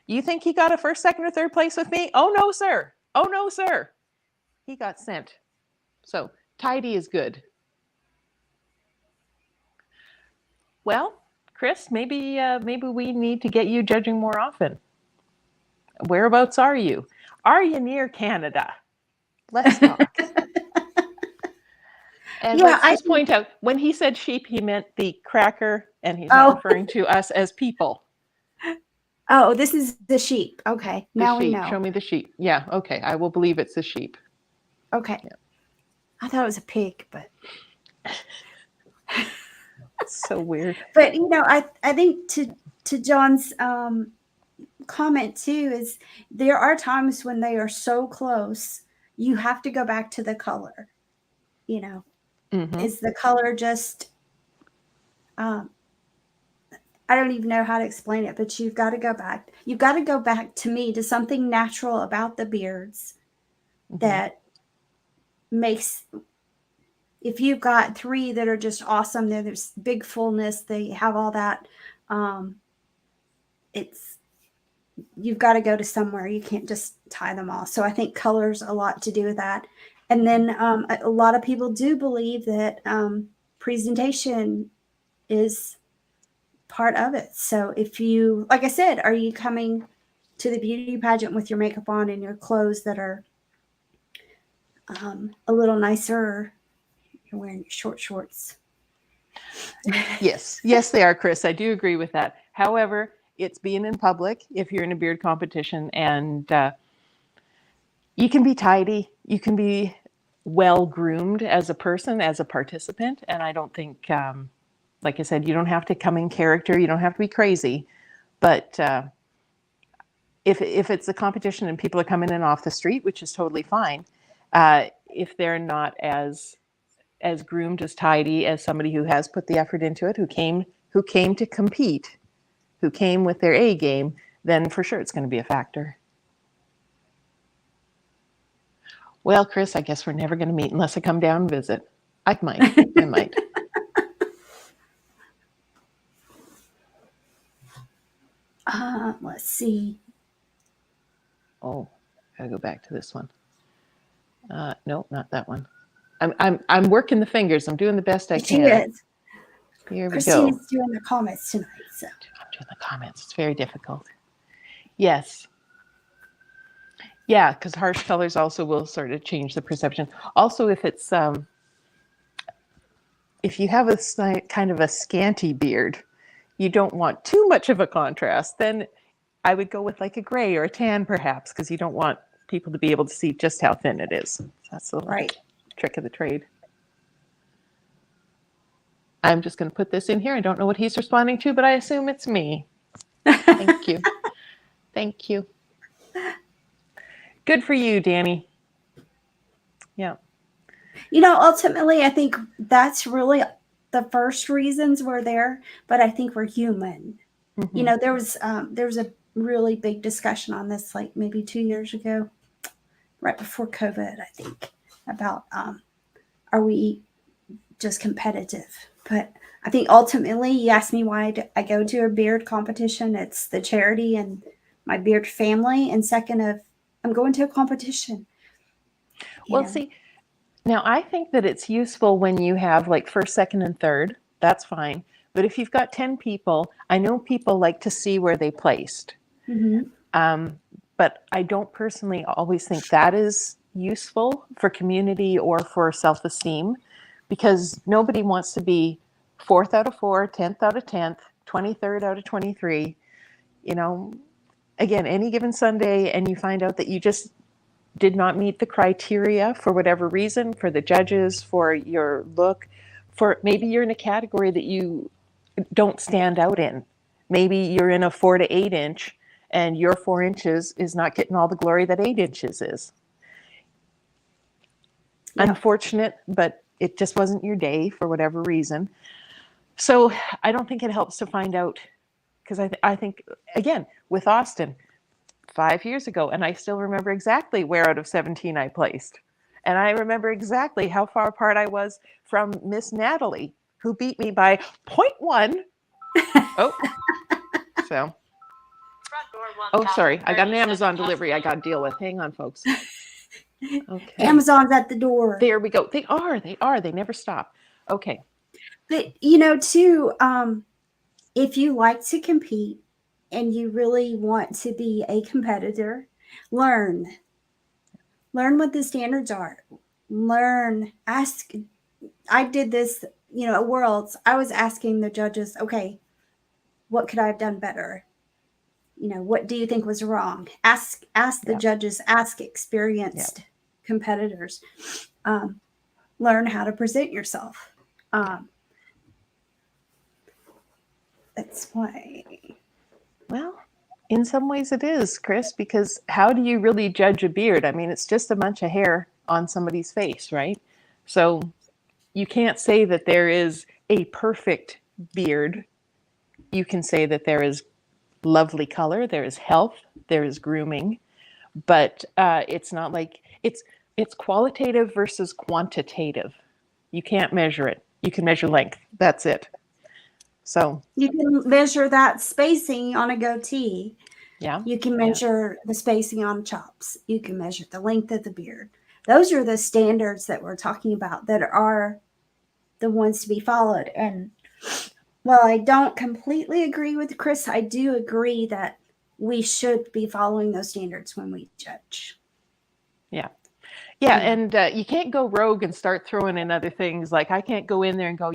You think he got a first, second, or third place with me? Oh, no, sir. Oh, no, sir. He got sent. So tidy is good. Well, Chris, maybe we need to get you judging more often. Whereabouts are you? Are you near Canada? Let's talk. And Yeah, let's just point out, when he said sheep, he meant the cracker, and he's not oh, referring to us as people. this is the sheep. Okay, The now we sheep. Show know. me the sheep. Yeah, okay. I will believe it's the sheep. Okay. Yeah. I thought it was a pig, but It's so weird. but I think to John's comment too is there are times when they are so close, you have to go back to the color. Mm-hmm. Is the color just um I don't even know how to explain it, but you've got to go back. You've got to go back to me to something natural about the beards Mm-hmm. that makes, if you've got three that are just awesome, there's big fullness, they have all that. Um, it's You've got to go to somewhere. You can't just tie them all. So I think color's a lot to do with that. And then a lot of people do believe that presentation is part of it. So if you, like I said, are you coming to the beauty pageant with your makeup on and your clothes that are a little nicer? You're wearing your short shorts. Yes, they are, Chris. I do agree with that. However, it's being in public if you're in a beard competition, and you can be tidy, you can be well groomed as a person, as a participant, and I don't think, like I said, you don't have to come in character, you don't have to be crazy, but if it's a competition and people are coming in off the street, which is totally fine, if they're not as groomed, as tidy as somebody who has put the effort into it, who came to compete, who came with their A game, then for sure it's going to be a factor. Well, Chris, I guess we're never going to meet unless I come down and visit. I might. Let's see. Oh, gotta go back to this one. No, not that one. I'm working the fingers. I'm doing the best I She can. is. Here we Christine go. is doing the comments tonight. So I'm doing the comments. It's very difficult. Yes. Yeah, because harsh colors also will sort of change the perception. Also, if it's if you have a kind of a scanty beard, you don't want too much of a contrast, then I would go with like a gray or a tan perhaps, because you don't want people to be able to see just how thin it is. That's the right. trick of the trade. I'm just going to put this in here. I don't know what he's responding to, but I assume it's me. Thank you. Thank you. Good for you, Danny. Yeah. Ultimately, I think that's really the first reasons we're there, but I think we're human. Mm-hmm. There was a really big discussion on this, like maybe 2 years ago, right before COVID, I think, about are we just competitive? But I think ultimately, you asked me why I go to a beard competition. It's the charity and my beard family. And second, of I'm going to a competition. You Well, know, see, now I think that it's useful when you have like first, second, and third. That's fine. But if you've got 10 people, I know people like to see where they placed. hmm But I don't personally always think that is useful for community or for self-esteem, because nobody wants to be fourth out of four, 10th out of 10th, 23rd out of 23. You know, again, any given Sunday, and you find out that you just did not meet the criteria for whatever reason, for the judges, for your look, for maybe you're in a category that you don't stand out in. Maybe you're in a 4 to 8 inch and your 4 inches is not getting all the glory that 8 inches is. yeah, Unfortunate, but it just wasn't your day for whatever reason. So I don't think it helps to find out, because I think, again, with Austin, 5 years ago, and I still remember exactly where out of 17 I placed. And I remember exactly how far apart I was from Miss Natalie, who beat me by 0.1. Oh, so. Oh, sorry. I got an Amazon delivery I got to deal with. Hang on, folks. Okay. Amazon's at the door. There we go. They are. They never stop. Okay. But, too, if you like to compete and you really want to be a competitor, learn. Learn what the standards are. Ask. I did this, at Worlds. I was asking the judges, okay, what could I have done better? What do you think was wrong? Ask the Yeah. judges, ask experienced competitors. Learn how to present yourself. That's why. Well, in some ways it is, Chris, because how do you really judge a beard? I mean, it's just a bunch of hair on somebody's face, right? So you can't say that there is a perfect beard. You can say that there is lovely color, there is health, there is grooming, but it's not like it's qualitative versus quantitative. You can't measure it. You can measure length. That's it. So You can measure that spacing on a goatee. yeah, You can measure the spacing on chops. You can measure the length of the beard. Those are the standards that we're talking about that are the ones to be followed. And while I don't completely agree with Chris, I do agree that we should be following those standards when we judge. yeah. Yeah. And you can't go rogue and start throwing in other things. Like I can't go in there and go,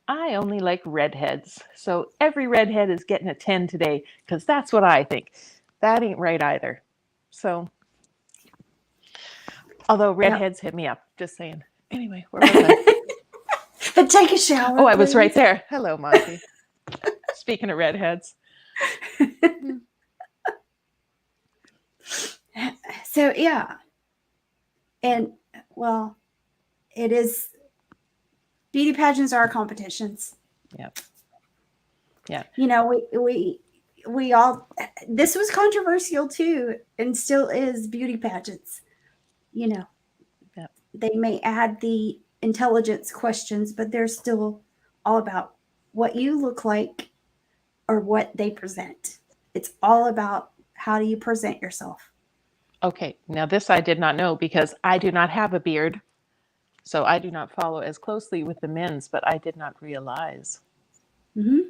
I only like redheads. So every redhead is getting a 10 today because that's what I think. That ain't right either. So, although redheads hit me up, just saying. Anyway, where was I? But take a shower. Oh, I was right there. Hello, Monty. Speaking of redheads. So, yeah. And, well, it is. Beauty pageants are competitions. Yeah. Yeah. We all, this was controversial too, and still is beauty pageants. Yeah. They may add the intelligence questions, but they're still all about what you look like or what they present. It's all about how do you present yourself. Okay. Now, this I did not know because I do not have a beard. So I do not follow as closely with the men's, but I did not realize. Mm-hmm.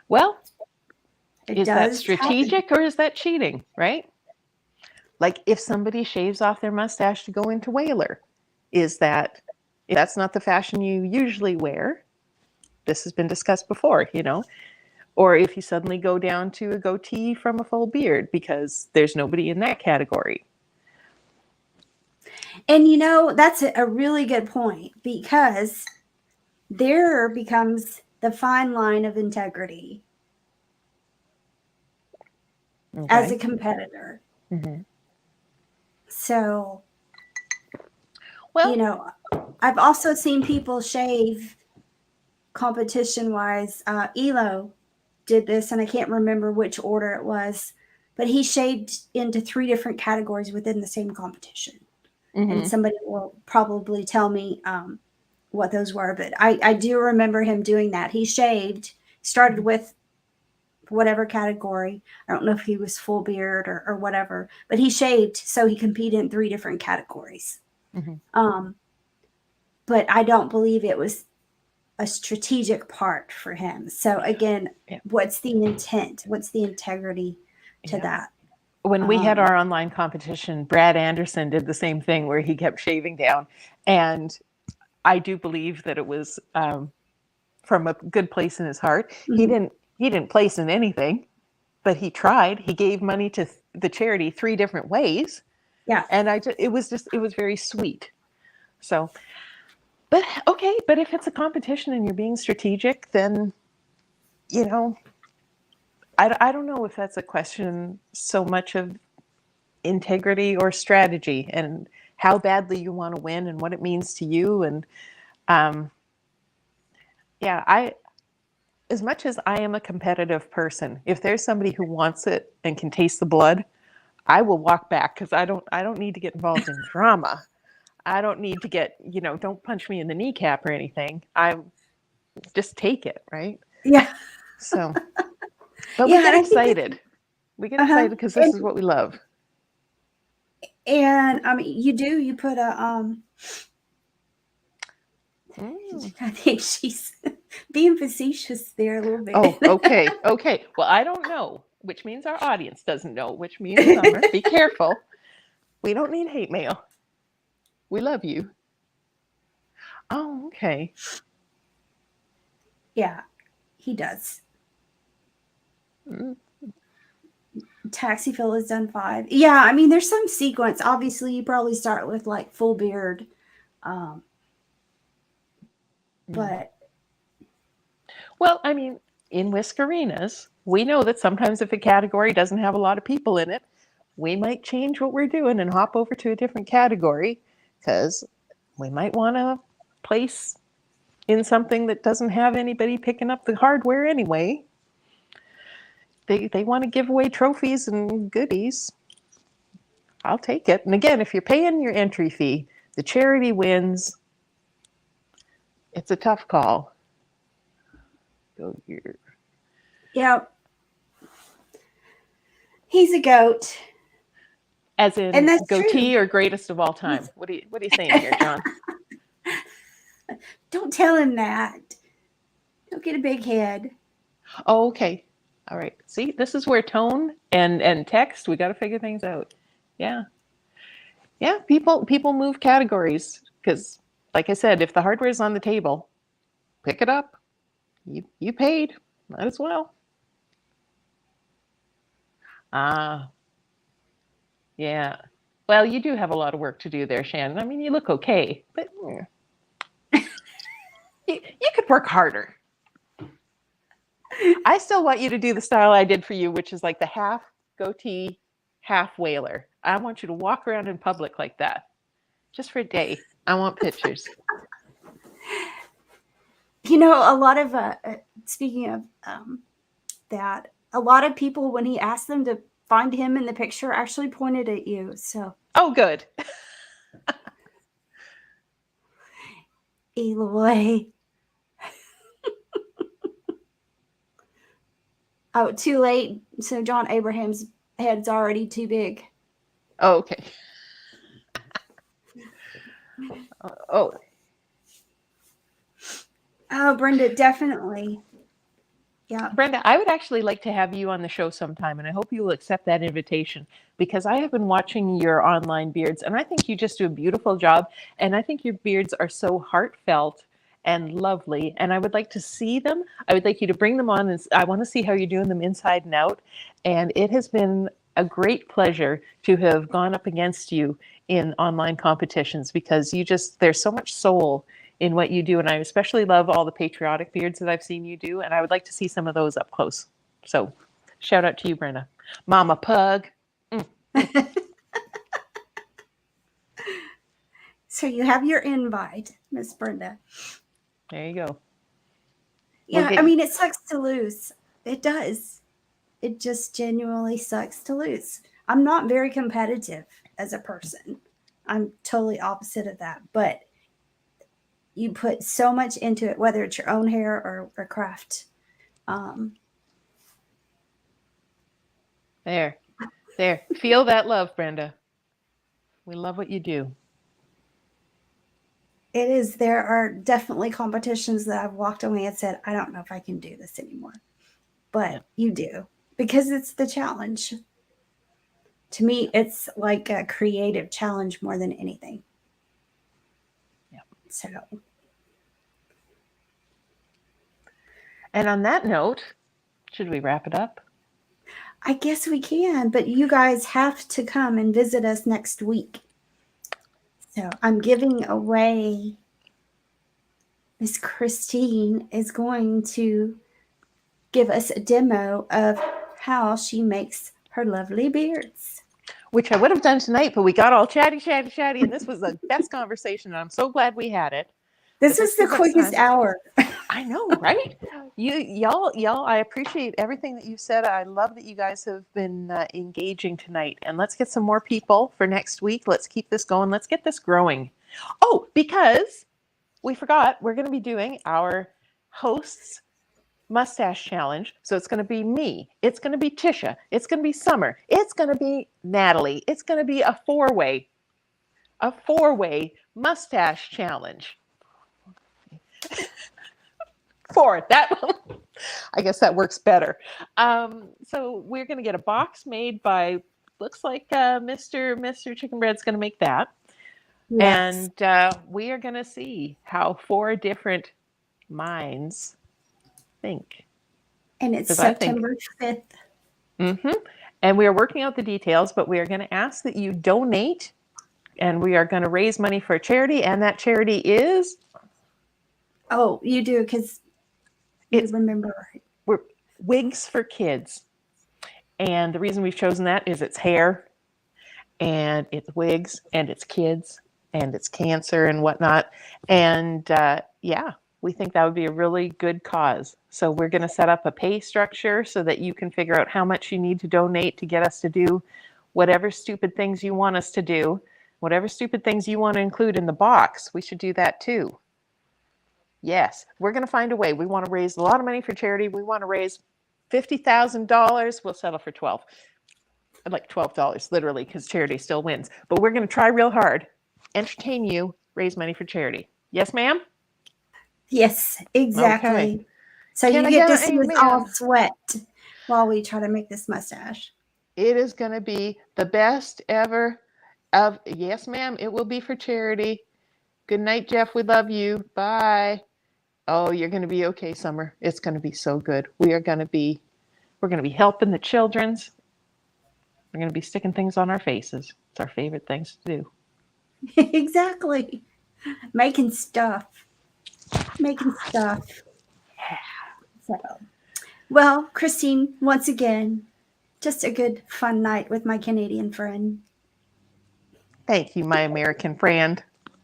Well, It is that does strategic happen. or is that cheating, right? Like if somebody shaves off their mustache to go into whaler, is that, if that's not the fashion you usually wear, this has been discussed before, or if you suddenly go down to a goatee from a full beard because there's nobody in that category. And that's a really good point, because there becomes the fine line of integrity as a competitor. Mm-hmm. So, Well, I've also seen people shave competition wise. Elo did this, and I can't remember which order it was, but he shaved into 3 different categories within the same competition. mm-hmm. And somebody will probably tell me what those were, but I do remember him doing that. He shaved, started Mhm. with whatever category. I don't know if he was full beard or whatever, but he shaved so he competed in 3 different categories. Mhm. Um, but I don't believe it was a strategic part for him. So again, Yeah. what's the intent? What's the integrity to Yeah. that? When we had Um, our online competition, Brad Anderson did the same thing where he kept shaving down. And I do believe that it was from a good place in his heart. mhm. He didn't place in anything, but he tried. He gave money to the charity 3 different ways, Yeah. and it was very sweet. So, but okay, but if it's a competition and you're being strategic, then you know, I don't know if that's a question so much of integrity or strategy and how badly you want to win and what it means to you. And um, yeah, as much as I am a competitive person, if there's somebody who wants it and can taste the blood, I will walk back because I don't need to get involved in drama. I don't need to get, don't punch me in the kneecap or anything. I just take it, right? Yeah. So, but we Yeah. get And I think it's, excited. We get uh-huh. excited because this is what we love. And I mean, you put a, Mm. I think she's being facetious there a little bit. Oh, okay. Okay. Well, I don't know, which means our audience doesn't know, which means Summer, be careful. We don't need hate mail. We love you. Oh, okay. Yeah, he does. Mm. Taxi Phil has done 5. Yeah, I mean, there's some sequence. Obviously, you probably start with like full beard, um, Mm. but Well, I mean, in Whiskerinas, we know that sometimes if a category doesn't have a lot of people in it, we might change what we're doing and hop over to a different category because we might want to place in something that doesn't have anybody picking up the hardware anyway. They want to give away trophies and goodies. I'll take it. And again, if you're paying your entry fee, the charity wins. It's a tough call. Go here. yeah, he's a goat, As and in that's true. goatee or greatest of all time. He's, What are you saying here, John? don't tell him that. Don't get a big head. Oh, okay. All right. See, this is where tone and text, we got to figure things out. Yeah. Yeah, people move categories because like I said, if the hardware is on the table, pick it up. You paid. Might as well. Ah, yeah. Well, you do have a lot of work to do there, Shannon. I mean, you look okay, but you could work harder. I still want you to do the style I did for you, which is like the half goatee, half whaler. I want you to walk around in public like that, just for a day. I want pictures. You know, a lot of speaking of that, a lot of people when he asked them to find him in the picture actually pointed at you. So Oh, good. Eloy. Oh, too late. So John Abraham's head's already too big. Oh, okay. Oh, Oh, Brenda, definitely. Yeah. Brenda, I would actually like to have you on the show sometime, and I hope you will accept that invitation because I have been watching your online beards, and I think you just do a beautiful job. And I think your beards are so heartfelt and lovely, and I would like to see them. I would like you to bring them on, and I want to see how you're doing them inside and out. And it has been a great pleasure to have gone up against you in online competitions because there's so much soul in what you do. And I especially love all the patriotic beards that I've seen you do. And I would like to see some of those up close. So shout out to you, Brenda. Mama Pug. Mm. So you have your invite, Miss Brenda. There you go. We'll Yeah, I get mean, it sucks to lose. It does. It just genuinely sucks to lose. I'm not very competitive as a person. I'm totally opposite of that. But you put so much into it, whether it's your own hair or craft. There. Feel that love, Brenda. We love what you do. It is. There are definitely competitions that I've walked away and said, I don't know if I can do this anymore. But Yeah. you do, because it's the challenge. To me, it's like a creative challenge more than anything. Yeah. So, And on that note, should we wrap it up? I guess we can, but you guys have to come and visit us next week. So I'm giving away, Miss Christine is going to give us a demo of how she makes her lovely beards. Which I would have done tonight, but we got all chatty, and this was the best conversation, and I'm so glad we had it. This But is this the gives us quickest time. hour. I know, right? Y'all, I appreciate everything that you said. I love that you guys have been engaging tonight. And let's get some more people for next week. Let's keep this going. Let's get this growing. Oh, because we forgot, we're going to be doing our hosts mustache challenge. So it's going to be me. It's going to be Tisha. It's going to be Summer. It's going to be Natalie. It's going to be a four-way mustache challenge. Four. That I guess that works better. So we're going to get a box made by, looks like Mr. Chicken Bread's going to make that. Yes. And we are going to see how four different minds think. And it's 'Cause I think, September 5th. and we are working out the details, but we are going to ask that you donate, and we are going to raise money for a charity, and that charity is, Oh, you do, because you it's remember. we're Wigs for Kids. And the reason we've chosen that is it's hair, and it's wigs, and it's kids, and it's cancer and whatnot. And yeah, we think that would be a really good cause. So we're going to set up a pay structure so that you can figure out how much you need to donate to get us to do whatever stupid things you want us to do, whatever stupid things you want to include in the box. We should do that too. Yes, we're going to find a way. We want to raise a lot of money for charity. We want to raise $50,000. We'll settle for 12. I'd like $12, literally, because charity still wins. But we're going to try real hard, entertain you, raise money for charity. Yes, ma'am? Yes, Okay. exactly. So Can you I get get to an see us all amen? sweat while we try to make this mustache. It is going to be the best ever of, yes, ma'am, it will be for charity. Good night, Jeff. We love you. Bye. Oh, you're going to be okay, Summer. It's going to be so good. We're going to be helping the children's. We're going to be sticking things on our faces. It's our favorite things to do. Exactly. Making stuff. Making stuff. So, well, Christine, once again, just a good fun night with my Canadian friend. Thank you, my American friend.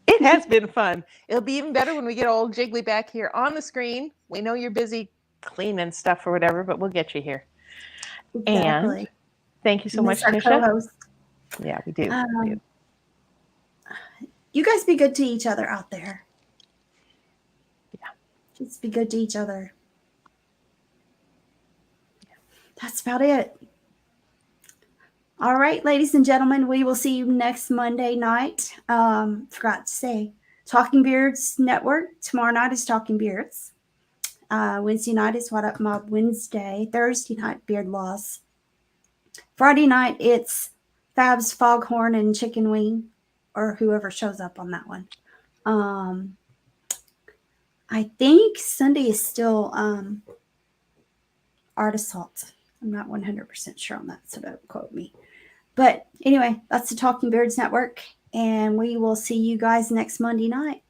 It has been fun. It'll be even better when we get old Jiggly back here on the screen. We know you're busy cleaning stuff or whatever, but we'll get you here. And Exactly. thank you so Miss much, our Tisha. co-host. Yeah, we do. We do. You guys be good to each other out there. Yeah. Just be good to each other. That's about it. All right, ladies and gentlemen, we will see you next Monday night. Forgot to say, Talking Beards Network. Tomorrow night is Talking Beards. Wednesday night is What Up Mob Wednesday. Thursday night, Beard Loss. Friday night, it's Fab's Foghorn and Chicken Wing, or whoever shows up on that one. I think Sunday is still Art Assault. I'm not 100% sure on that, so don't quote me. But anyway, that's the Talking Beards Network, and we will see you guys next Monday night.